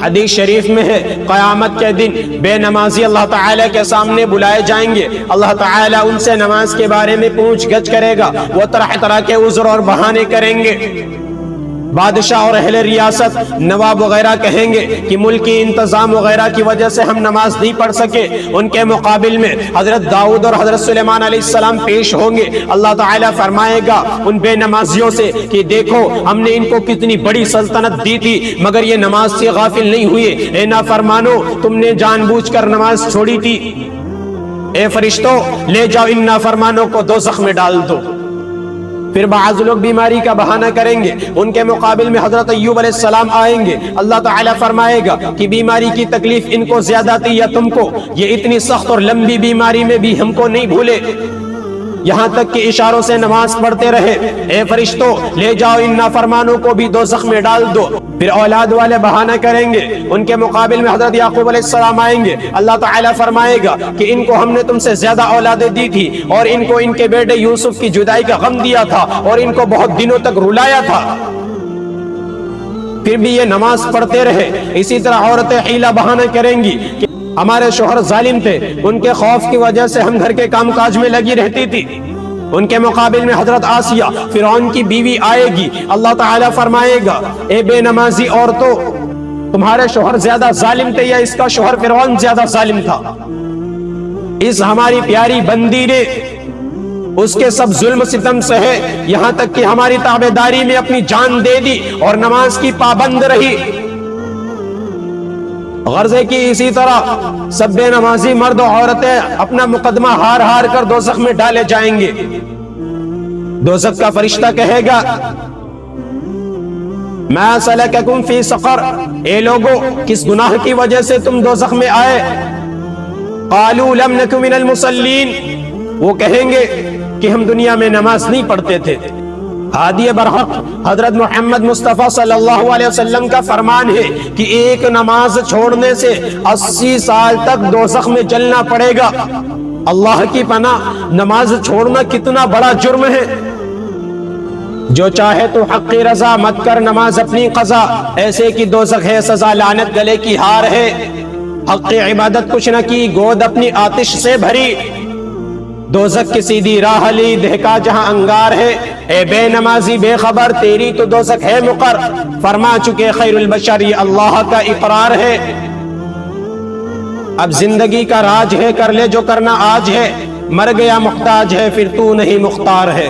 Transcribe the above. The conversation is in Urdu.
حدیث شریف میں ہے قیامت کے دن بے نمازی اللہ تعالیٰ کے سامنے بلائے جائیں گے، اللہ تعالیٰ ان سے نماز کے بارے میں پوچھ گچھ کرے گا، وہ طرح طرح کے عذر اور بہانے کریں گے۔ بادشاہ اور اہل ریاست نواب وغیرہ کہیں گے کہ ملکی انتظام وغیرہ کی وجہ سے ہم نماز نہیں پڑھ سکے۔ ان کے مقابل میں حضرت داؤد اور حضرت سلیمان علیہ السلام پیش ہوں گے۔ اللہ تعالیٰ فرمائے گا ان بے نمازیوں سے کہ دیکھو ہم نے ان کو کتنی بڑی سلطنت دی تھی مگر یہ نماز سے غافل نہیں ہوئے، اے نافرمانو تم نے جان بوجھ کر نماز چھوڑی تھی، اے فرشتوں لے جاؤ ان نافرمانوں کو دوزخ میں ڈال دو۔ پھر بعض لوگ بیماری کا بہانہ کریں گے، ان کے مقابل میں حضرت ایوب علیہ السلام آئیں گے، اللہ تعالیٰ فرمائے گا کہ بیماری کی تکلیف ان کو زیادہ تھی یا تم کو؟ یہ اتنی سخت اور لمبی بیماری میں بھی ہم کو نہیں بھولے، یہاں تک کہ اشاروں سے نماز پڑھتے رہے، اے فرشتوں لے جاؤ ان نافرمانوں کو بھی دوزخ میں ڈال دو۔ پھر اولاد والے بہانہ کریں گے، ان کے مقابل میں حضرت یعقوب علیہ السلام آئیں گے، اللہ تعالیٰ فرمائے گا کہ ان کو ہم نے تم سے زیادہ اولادیں دی تھی اور ان کو ان کے بیٹے یوسف کی جدائی کا غم دیا تھا اور ان کو بہت دنوں تک رلایا تھا، پھر بھی یہ نماز پڑھتے رہے۔ اسی طرح عورتیں حیلہ بہانہ کریں گی کہ ہمارے شوہر ظالم تھے، ان کے خوف کی وجہ سے ہم گھر کے کام کاج میں لگی رہتی تھی۔ ان کے مقابل میں حضرت آسیہ فرعون کی بیوی آئے گی، اللہ تعالیٰ فرمائے گا اے بے نمازی عورتوں تمہارے شوہر زیادہ ظالم تھے یا اس کا شوہر فرعون زیادہ ظالم تھا؟ اس ہماری پیاری بندی نے اس کے سب ظلم ستم سہے، یہاں تک کہ ہماری تابعداری میں اپنی جان دے دی اور نماز کی پابند رہی۔ غرض ہے کہ اسی طرح سب بے نمازی مرد و عورتیں اپنا مقدمہ ہار ہار کر دوزخ میں ڈالے جائیں گے۔ دوزخ کا فرشتہ کہے گا ما سلککم فی سقر، اے لوگو کس گناہ کی وجہ سے تم دوزخ میں آئے؟ قالوا لم نک من المصلین، وہ کہیں گے کہ ہم دنیا میں نماز نہیں پڑھتے تھے۔ ہادی برحق حضرت محمد مصطفیٰ صلی اللہ علیہ وسلم کا فرمان ہے کہ ایک نماز چھوڑنے سے 80 سال تک دوزخ میں جلنا پڑے گا۔ اللہ کی پناہ، نماز چھوڑنا کتنا بڑا جرم ہے۔ جو چاہے تو حق کی رضا مت کر نماز اپنی قضا، ایسے کی دوزخ ہے سزا لعنت گلے کی ہار ہے۔ حق کی عبادت کچھ نہ کی گود اپنی آتش سے بھری، دوزخ کی سیدھی راہ لی دہکا جہاں انگار ہے۔ اے بے نمازی بے خبر تیری تو دوزخ ہے مقر، فرما چکے خیر البشر یہ اللہ کا اقرار ہے۔ اب زندگی کا راج ہے کر لے جو کرنا آج ہے، مر گیا محتاج ہے پھر تو نہیں مختار ہے۔